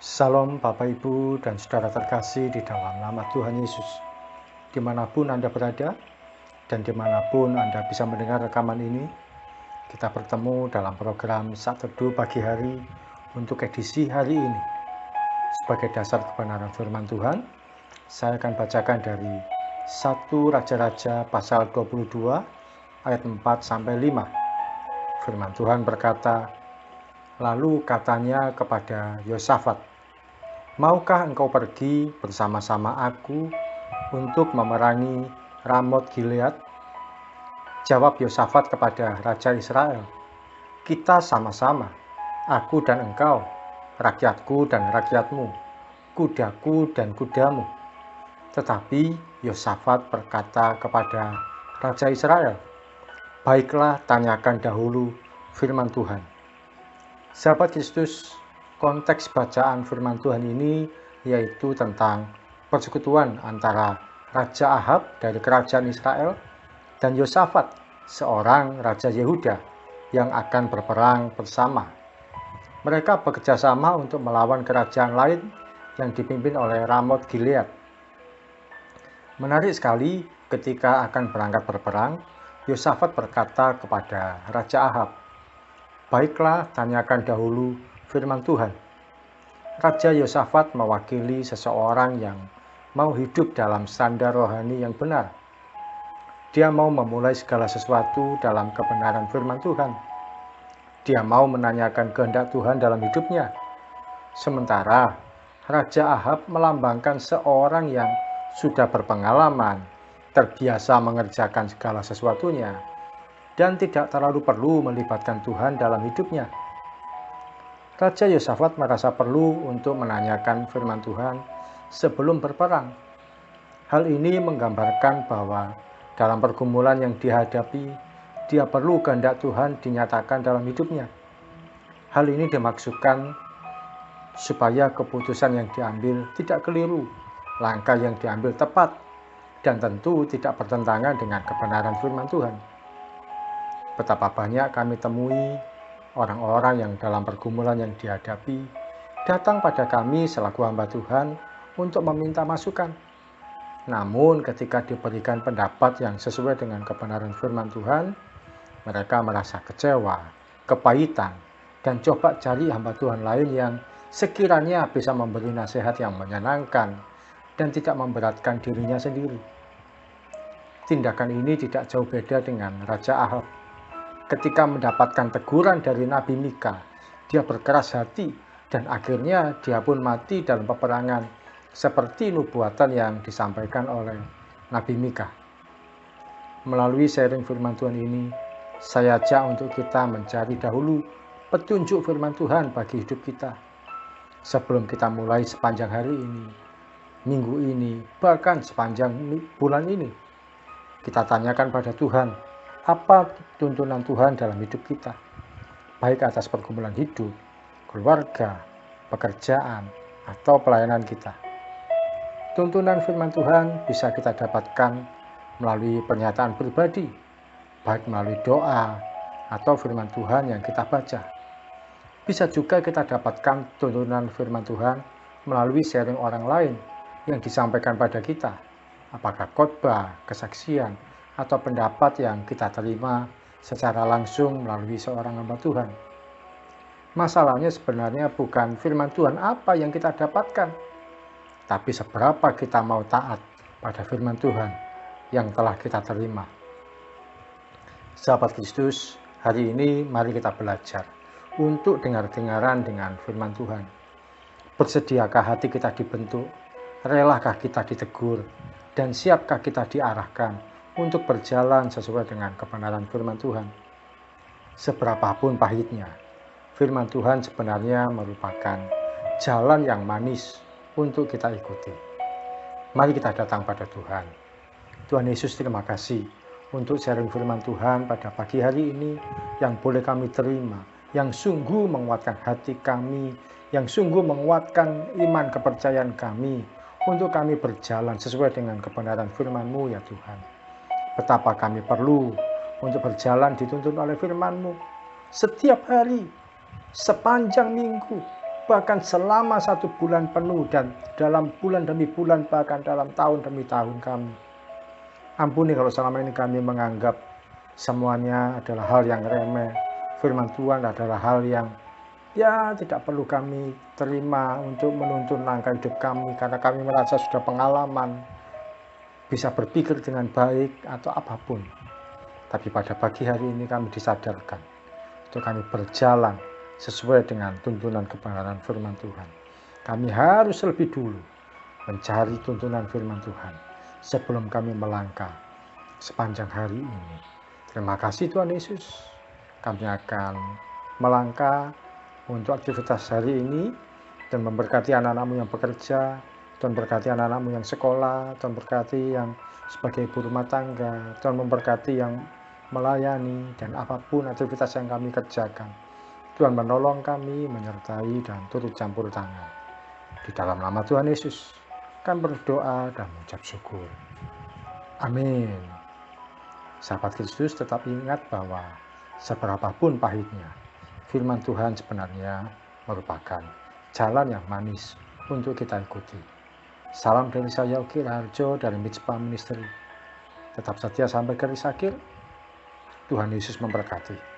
Salam Bapak Ibu dan Saudara terkasih di dalam nama Tuhan Yesus. Dimanapun Anda berada dan dimanapun Anda bisa mendengar rekaman ini, kita bertemu dalam program Saat Teduh Pagi Hari untuk edisi hari ini. Sebagai dasar kebenaran firman Tuhan, saya akan bacakan dari 1 Raja-Raja pasal 22 ayat 4-5. Firman Tuhan berkata, "Lalu katanya kepada Yosafat, maukah engkau pergi bersama-sama aku untuk memerangi Ramot Gilead?" Jawab Yosafat kepada Raja Israel, "Kita sama-sama, aku dan engkau, rakyatku dan rakyatmu, kudaku dan kudamu." Tetapi Yosafat berkata kepada Raja Israel, "Baiklah, tanyakan dahulu firman Tuhan." Sahabat Kristus, konteks bacaan firman Tuhan ini yaitu tentang persekutuan antara Raja Ahab dari kerajaan Israel dan Yosafat, seorang Raja Yehuda yang akan berperang bersama. Mereka bekerja sama untuk melawan kerajaan lain yang dipimpin oleh Ramot Gilead. Menarik sekali, ketika akan berangkat berperang, Yosafat berkata kepada Raja Ahab, "Baiklah, tanyakan dahulu firman Tuhan." Raja Yosafat mewakili seseorang yang mau hidup dalam standar rohani yang benar. Dia mau memulai segala sesuatu dalam kebenaran firman Tuhan. Dia mau menanyakan kehendak Tuhan dalam hidupnya. Sementara Raja Ahab melambangkan seorang yang sudah berpengalaman, terbiasa mengerjakan segala sesuatunya, dan tidak terlalu perlu melibatkan Tuhan dalam hidupnya. Raja Yosafat merasa perlu untuk menanyakan firman Tuhan sebelum berperang. Hal ini menggambarkan bahwa dalam pergumulan yang dihadapi, dia perlu kehendak Tuhan dinyatakan dalam hidupnya. Hal ini dimaksudkan supaya keputusan yang diambil tidak keliru, langkah yang diambil tepat, dan tentu tidak bertentangan dengan kebenaran firman Tuhan. Betapa banyak kami temui orang-orang yang dalam pergumulan yang dihadapi datang pada kami selaku hamba Tuhan untuk meminta masukan. Namun ketika diberikan pendapat yang sesuai dengan kebenaran firman Tuhan, mereka merasa kecewa, kepahitan, dan coba cari hamba Tuhan lain yang sekiranya bisa memberi nasihat yang menyenangkan dan tidak memberatkan dirinya sendiri. Tindakan ini tidak jauh beda dengan Raja Ahab. Ketika mendapatkan teguran dari Nabi Mika, dia berkeras hati dan akhirnya dia pun mati dalam peperangan seperti nubuatan yang disampaikan oleh Nabi Mika. Melalui sharing firman Tuhan ini, saya ajak untuk kita mencari dahulu petunjuk firman Tuhan bagi hidup kita. Sebelum kita mulai sepanjang hari ini, minggu ini, bahkan sepanjang bulan ini, kita tanyakan pada Tuhan, apa tuntunan Tuhan dalam hidup kita, baik atas pergumulan hidup, keluarga, pekerjaan, atau pelayanan kita. Tuntunan firman Tuhan bisa kita dapatkan melalui pernyataan pribadi, baik melalui doa atau firman Tuhan yang kita baca. Bisa juga kita dapatkan tuntunan firman Tuhan melalui sharing orang lain yang disampaikan pada kita, apakah khotbah, kesaksian, atau pendapat yang kita terima secara langsung melalui seorang hamba Tuhan. Masalahnya sebenarnya bukan firman Tuhan apa yang kita dapatkan, tapi seberapa kita mau taat pada firman Tuhan yang telah kita terima. Sahabat Kristus, hari ini mari kita belajar untuk dengar-dengaran dengan firman Tuhan. Bersediakah hati kita dibentuk? Relakah kita ditegur? Dan siapkah kita diarahkan untuk berjalan sesuai dengan kebenaran firman Tuhan? Seberapapun pahitnya, firman Tuhan sebenarnya merupakan jalan yang manis untuk kita ikuti. Mari kita datang pada Tuhan. Tuhan Yesus, terima kasih untuk sharing firman Tuhan pada pagi hari ini yang boleh kami terima, yang sungguh menguatkan hati kami, yang sungguh menguatkan iman kepercayaan kami untuk kami berjalan sesuai dengan kebenaran firman-Mu ya Tuhan. Betapa kami perlu untuk berjalan dituntun oleh firman-Mu setiap hari, sepanjang minggu, bahkan selama 1 bulan penuh dan dalam bulan demi bulan, bahkan dalam tahun demi tahun kami. Ampuni kalau selama ini kami menganggap semuanya adalah hal yang remeh. Firman Tuhan adalah hal yang tidak perlu kami terima untuk menuntun langkah hidup kami, karena kami merasa sudah pengalaman, bisa berpikir dengan baik atau apapun. Tapi pada pagi hari ini kami disadarkan untuk kami berjalan sesuai dengan tuntunan kebenaran firman Tuhan. Kami harus lebih dulu mencari tuntunan firman Tuhan sebelum kami melangkah sepanjang hari ini. Terima kasih Tuhan Yesus. Kami akan melangkah untuk aktivitas hari ini dan memberkati anak-anak-Mu yang bekerja, Tuhan berkati anak-anak-Mu yang sekolah, Tuhan berkati yang sebagai ibu rumah tangga, Tuhan memberkati yang melayani dan apapun aktivitas yang kami kerjakan. Tuhan menolong kami, menyertai dan turut campur tangan. Di dalam nama Tuhan Yesus, kami berdoa dan mengucap syukur. Amin. Sahabat Kristus, tetap ingat bahwa seberapapun pahitnya, firman Tuhan sebenarnya merupakan jalan yang manis untuk kita ikuti. Salam dari saya, Yogi Raharjo dari Mitspa Ministry. Tetap setia sampai garis akhir. Tuhan Yesus memberkati.